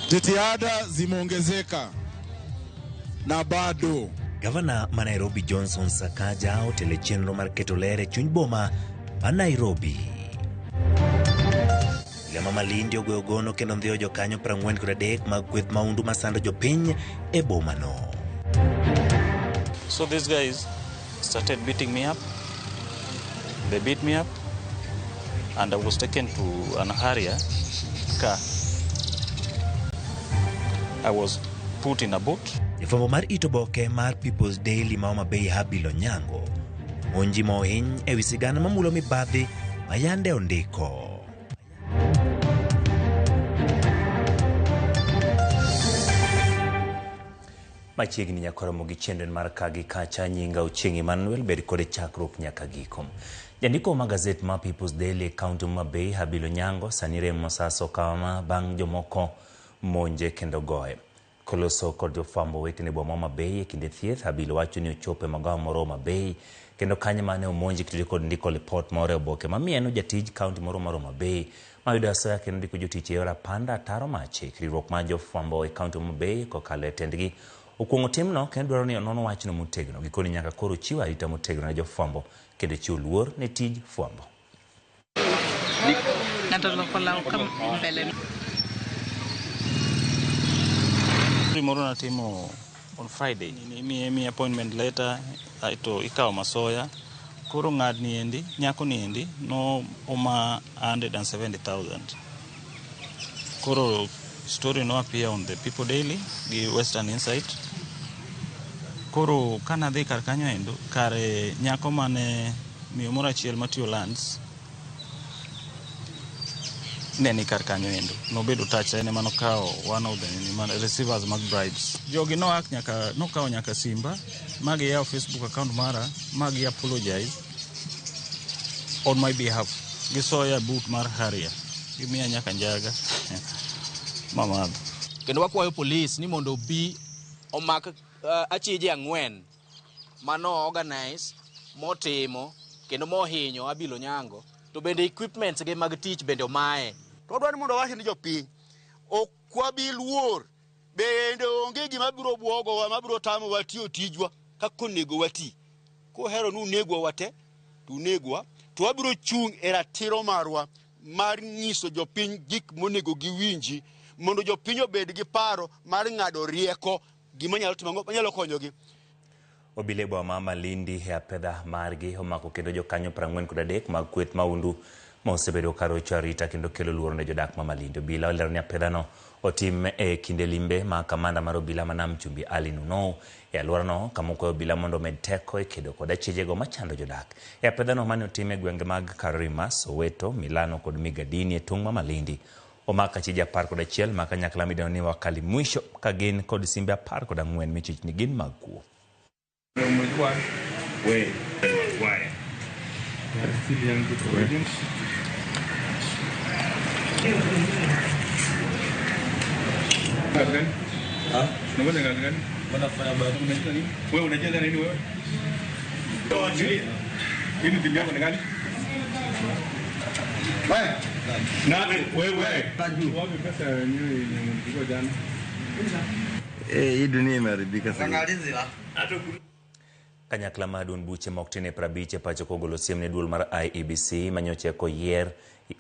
Jitihada zimeongezeka na bado. Gavana ma Nairobi Johnson Sakaja otelo chenro mar keto ler e chuny boma ma Nairobi. Lema Malindi ogoyo gono kendo ndhiyo jokanyo 43 mag kweth maundu masando jopiny e boma no. So these guys started beating me up. They beat me up and I was taken to an Harrier car. I was put in a boat. Jafwambo mar itoboke mar People's Daily ma Homa Bay Habil Onyango monji mohiny e wi sigana mamulo mibadhi ma yande ondiko. Machiegni nyakoromo gi chenro mar kagi kacha nyinga Ochieng' Emmanuel bed kod chakruok nyaka giko. Jandiko ma gazet ma People's Daily County Homa Bay Habil Onyango sani remo saso kama bang' jomoko monje kendo goye. Koloso kod jofwambo wetene boma Homa Bay e kinde thieth, Habil wacho ni ochope magawa moro Homa Bay kendo kanyo mane omonji kitude kod ndiko report moro e oboke mamieno jatij kaunti moro mar Homa Bay mayudo asoya kendo ndiko jotich e yor apanda ataro machi. Riwruok mar jofwambo e kaunti Homa Bay kokalo e tendgi okuongo timno kendo dwaro ni onon wachno motegno gikoni nyaka koro chiwo arita motegno ne jofwambo kendo chiwo luor ne tij fwambo. Moro natimo on Friday mi appointment letter to ikawo masoya koro ng'ad ni endi nyako ni endi no oma 170,000. Koro story no appear on the People Daily gi Western Insight. Koro kana dhi kar kanyo endo kare nyako mane miyo moro achiel matiyo lands neni kar kanyo endo nobedo touch ene mano kao one of the receivers mag bribes. Jogi no ak nyaka no kao nyaka simba magi ya Facebook account mara magi apologize on my behalf gisoya boot mar Harrier gimiya nyaka njaga mama. Kendo wakwayo police ni mondo bi omak achije ang'wen mano organize motimo kendo mohinyo Habil Onyango to bende equipments ge mag tich bende omaye. To dwani mondo wacho ni jopiny okwabi luor bende onge gima biro buogo mabiro tamo watiyo tijwa kaka onego wati. Kohero nu negwa wate tu negwa to wabiro chung e ratiro marwa mar nyiso jopiny gik monego giwinji mondo jopiny obed gi paro mar ng'ado rieko gima nyalo timo nyalo konyogi. Obile boma Malindi e apedha margi omako kendo jokanyo 43 mag kweth maundu ma osebedo karocho arita kendo kelo luoro ne jodak ma Malindi. Obila olero ni apedha no otim e kinde limbe ma kamanda mar obila manam Chumbi Ali Nuno e alwora no kamoko obila mondo med teko e kedo kod achijego machando jodak. E apedha no mane otim e gwenge mag Karima, Soweto, Milano kod Migadini e tung' ma Malindi. Omaka achije 11 ma kanyakla mideno ni Wakali Mwisho ka gin kod simbe 14 michich ni gin mag kuo. Hii dunia imeharibika sana. Kanyakla madun buche moktine 50 pacho kogolo siem ne duol mar IEBC manyoche ko yier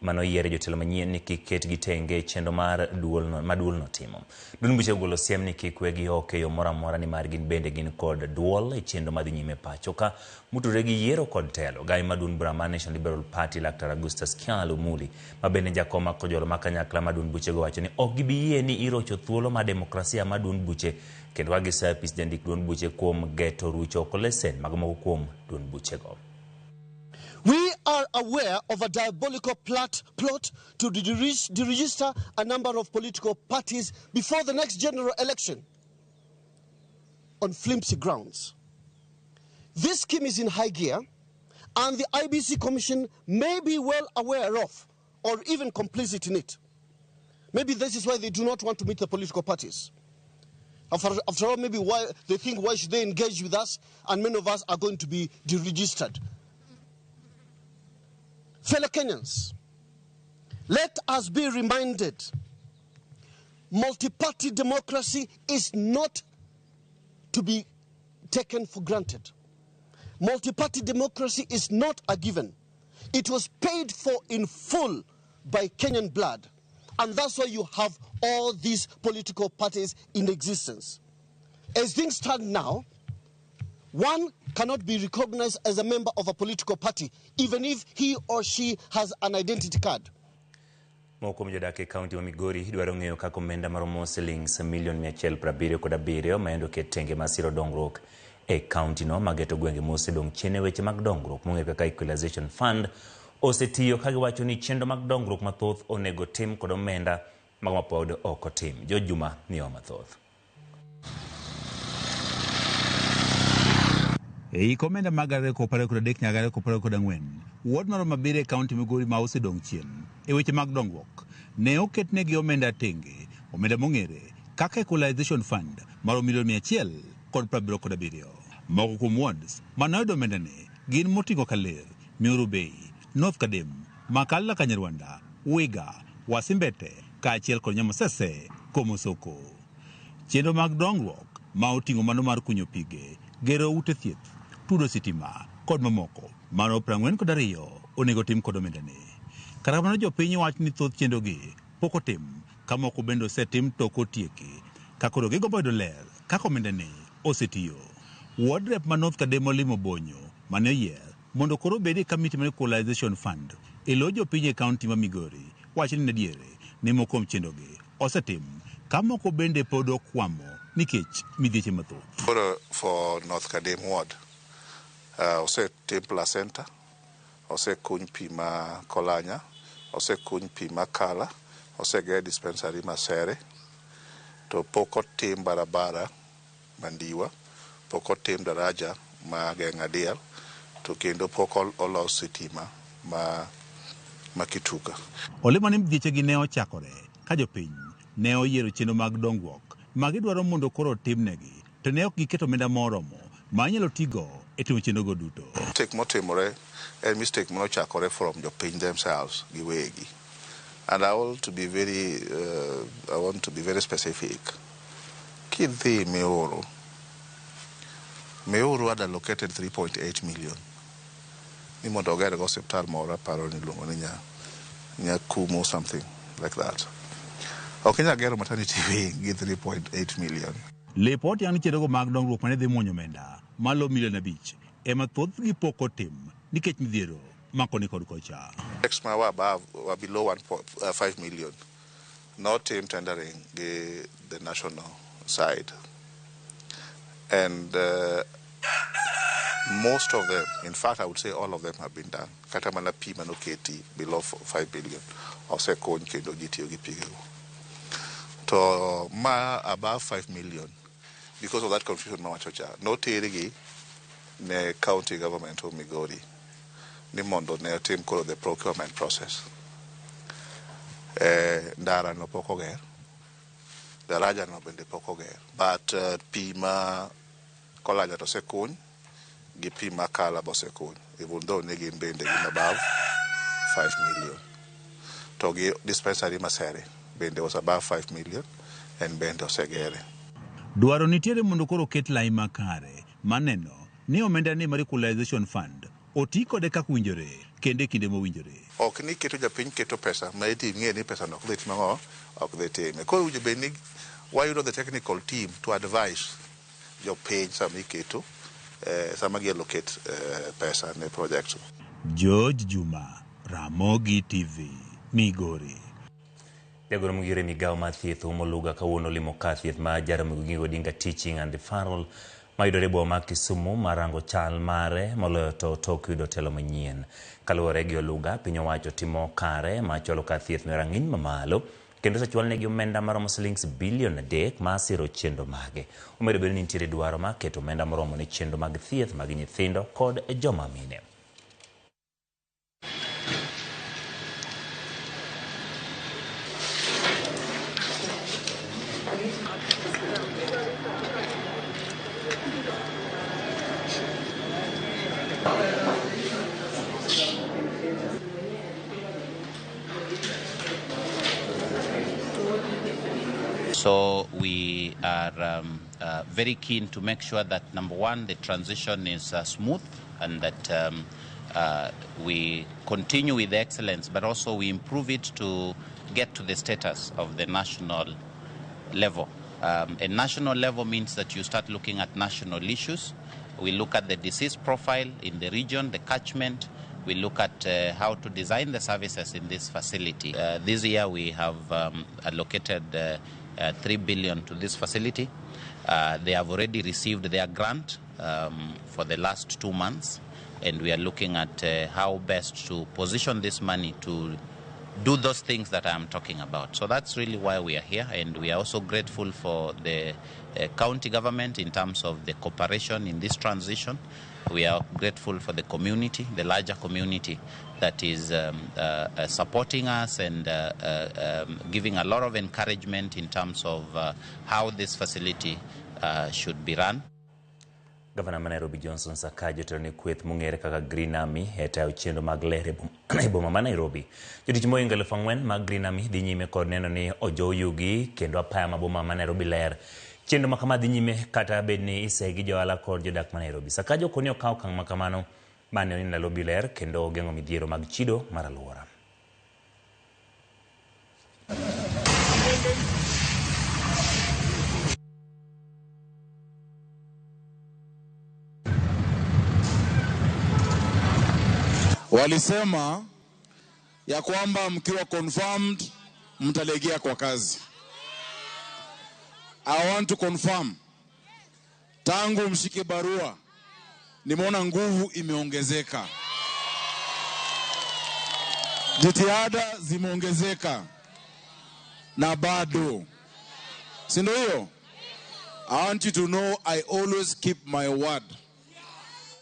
mano yiere jotelo manyien ni kiket gitenge chendo mar duol no timo. Dun buche kogolo siem ni kikwegi oke yo mora ni mar gin bende gin kod duol e chendo madhi nyime pacho ka muture gi yiero kod telo. Gai madun Brahma National Liberal Party Dr. Augustus Kialu Muli mabende jakoma kojolo makanyakla madun buche go wacho ni ok gibiyie ni irocho thuolo ma demokrasia madun buche kendo wagisa pis jandik duon buche kuom geto rucho kolesen magmoko kuom duon buche go. We are aware of a diabolical plot to deregister a number of political parties before the next general election on flimsy grounds. This scheme is in high gear, and the IBC Commission may be well aware of or even complicit in it. Maybe this is why they do not want to meet the political parties. After all, maybe why they think why should they engage with us, and many of us are going to be deregistered. Fellow Kenyans, let us be reminded, multi-party democracy is not to be taken for granted. Multi-party democracy is not a given. It was paid for in full by Kenyan blood. And that's why you have all these political parties in existence. As things stand now, one cannot be recognized as a member of a political party, even if he or she has an identity card. Moko mjodak e kaunti wa Migori dwaro ng'eyo kako omenda maromo shillings milion 177 maendo ketenge masiro dongruok e kaunti no mageto gwenge mosedong chene weche mag dongruok mong'e kaka Equalization Fund osetiyo kagiwacho ni chenro mag dongruok mathoth onego tim kod omenda mag mapod ok otim. Jo Juma niyo mathoth. Ei komenda magare ko pare kod dek nyagare ko pare kod ang'wen. Ward mar Mabere kaunti Migori ma osedong chien e weche mag dongruok ne oketnegi omenda tenge, omenda mong'ere kaka Equalization Fund mar milion 177. Moko kuom wards manoyudo omenda ne gin moting'o Kaler, Miuru Bay, North Kadem, Makala Kanyarwanda, Wiga, Wasimbete, kaachiel kod Nyamosese, Komosoko. Chenro mag dongruok ma oting'o mano mar kunyo pige, gero ute thieth, tudo sitima kod mamoko mano 42 onego tim kod omenda ne. Kata kamano jopiny wacho ni thoth chenrogi pok otim, ka moko bende osetim to ok otieki, ka koro gigombo yudo ler kaka omenda ne osetiyo. Ward rep ma North Kadem Olimo Bonyo mane oyier mondo koro bedi kamiti mar Equalization Fund ilo jopiny e kaunti ma Migori wacho ni adiere ni moko kuom chenrogi osetim, ka moko bende pod okwamo nikech midhieche mathoth. For North Kadem Ward, osetim placenta, osekuny pi ma Kolanya, osekuny pi ma Kala, osege dispensary ma Sere, to pok otim barabara Mandiwa, pok otim daraja ma Geng'adiel, to kendo pok olos sitima ma Kituka. Olemo ni midhiechegi ne ochakore ka jopiny ne oyiero chenro mag dongruok magidwaro mondo koro timnegi, to ne ok giketo omenda moromo ma nyalo tigo e timo chenrogo duto. Mistake motimore en mistake mochakore from jopiny themselves giwegi. And I want to be very specific. Kidhi Meuru had allocated 3.8 million. Ni mondo oger go hospital moro paro ni luongo ni Nyakumo or something like that. Okenya gero maternity wing gi 3.8 million. Lipot yang ni chenrogo mag dongruok mane dhi muonyo omenda malo milion 5 ema thoth gi pok otim nikech midhiero makoni kod kocha. Next ma were below 1.5 million. Not team tendering the national side. And most of them, in fact, I would say all of them have been done. Katamana P Manoketi below 5 billion. Also, Kon Kendo GTO Gipigo. To ma above 5 million. Because of that confusion, Mama Chocha. No Terigi, ne county government of Migori. Ni mondo ne team called the procurement process. Ndara no pokoger. The Raja no bende pokoger. But Pima Kolanya to Sekun, Gipima Kala Bosekun, even though Negin bende in above 5 million. Togi dispensary Masere, bende was above 5 million, and bende Osegere. Dwaro nitiere mondo koro ket lai makare, maneno, ni omenda ni mar Equalization Fund, oti kode kaka winjore, kende kinde mowinjore. Ok ni keto japiny keto pesa, ma iti ng'e ni pesa no ok dhi timo ok dhi time. Koro winjo be ni wayudo the technical team to advise jopiny sama iketo, sama gi-allocate pesa ne project. George Juma, Ramogi TV, Migori. Jagoro migire migao mathieth umoluga kawuono limo ka thieth ma Jaramogi Odinga Teaching and Referral mayudore boma Kisumu marango chal mare moloyo to tok yudo telo manyien. Kaluwore gi Oluga, piny owacho timo kare macholo ka thieth ne rang'iny mamalo kendo sechwal negi omenda maromo shillings bilion 3 ma siro chenro mage. Omedo bedo ni nitiere dwaro ma keto omenda moromo ne chenro mag thieth mag nyithindo kod joma mine. are very keen to make sure that, number one, the transition is smooth and that we continue with excellence, but also we improve it to get to the status of the national level. A national level means that you start looking at national issues. We look at the disease profile in the region, the catchment. We look at how to design the services in this facility. This year we have allocated 3 billion to this facility. They have already received their grant for the last 2 months, and we are looking at how best to position this money to do those things that I am talking about. So that's really why we are here, and we are also grateful for the county government in terms of the cooperation in this transition. We are grateful for the community, the larger community that is supporting us and giving a lot of encouragement in terms of how this facility should be run. Gavana ma Nairobi Johnson Sakaja jotelo kweth mung'ere kaka Green Army tayo chenro mag ler e boma ma Nairobi. Jotich moingo 4,000 mag Green Army dhi nyime kod neno ni ojo yugi kendo apaya ma boma ma Nairobi ler. Chenro ma kama dhi nyime kata bed ni isegi johala kod jodak ma Nairobi. Sakaja koni okawo okang' ma kamano mane ni Nairobi ler kendo geng'o midhiero mag chido mar alwora. Walisema ya kwamba mkiwa confirmed mtalegea kwa kazi. I want to confirm, tangu mshike barua nimeona nguvu imeongezeka, jitihada zimeongezeka na bado, si ndio hiyo? I want you to know I always keep my word.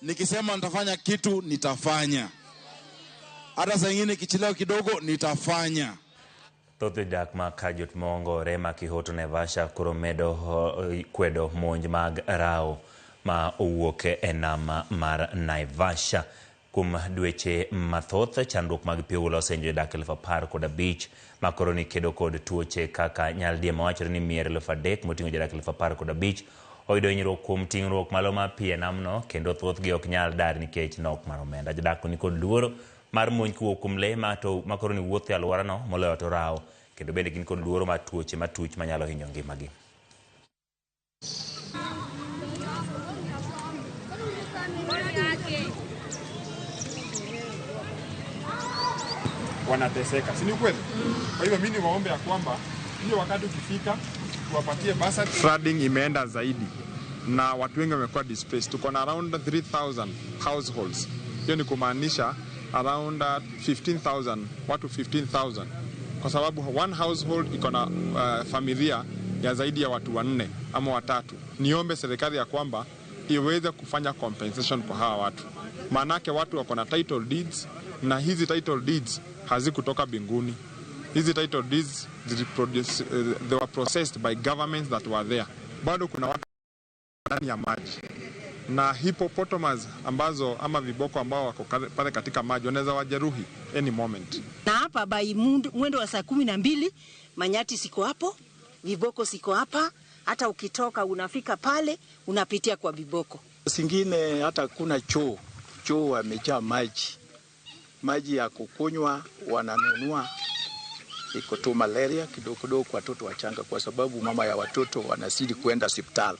Nikisema nitafanya kitu nitafanya. Hata saa nyingine kichelewa kidogo nitafanya. Thoth dak ma kajot mongo rema kihoto Naivasha koro medo kwedo monj mag rao ma owuok e nam mar Naivasha. Kum dweche mathoth chandruok mag pi osenjo dak 15,000 ma koro ni kedo kod tuoche kaka nyaldiema wachore ni mier 3,000 moting'o jodak 15,000 oyudo hinyruok kuom ting'ruok malo ma pi e namno kendo thothgi ok nyal dar nikech nok mar omenda. Jodak ni kod luoro mar monj kuwuok kuom le ma koro ni wuotho e alworano moloyo to rao, kendo bende gin kod luoro mar tuoche matuch manyalo hinyo ngimagi. Wanateseka, si ni kweli? Kwa hivyo mimi niwaombe ya kwamba hiyo wakati ukifika tuwapatie basa. Flooding imeenda zaidi na watu wengi wamekuwa displaced. Tuko na around 3,000 households. Hiyo ni kumaanisha around 15,000, watu 15,000. Kwa sababu one household iko na familia ya zaidi ya watu 4 ama 3. Niombe serikali ya kwamba iweze kufanya compensation kwa hawa watu. Maanake watu wako na title deeds na hizi title deeds hazikutoka binguni. Hizi title deeds they were processed by governments that were there. Bado kuna watu ndani ya maji. Na hippopotamus ambazo ama viboko ambao wako pale katika maji wanaweza wajeruhi any moment. Na hapa by mwendo wa saa 12 manyati siko hapo, viboko siko hapa, hata ukitoka unafika pale unapitia kwa viboko. Singine hata kuna choo amejaa maji ya kukunywa wananunua, iko tu malaria kidogo kwa watoto wachanga kwa sababu mama ya watoto wanazidi kwenda hospitali.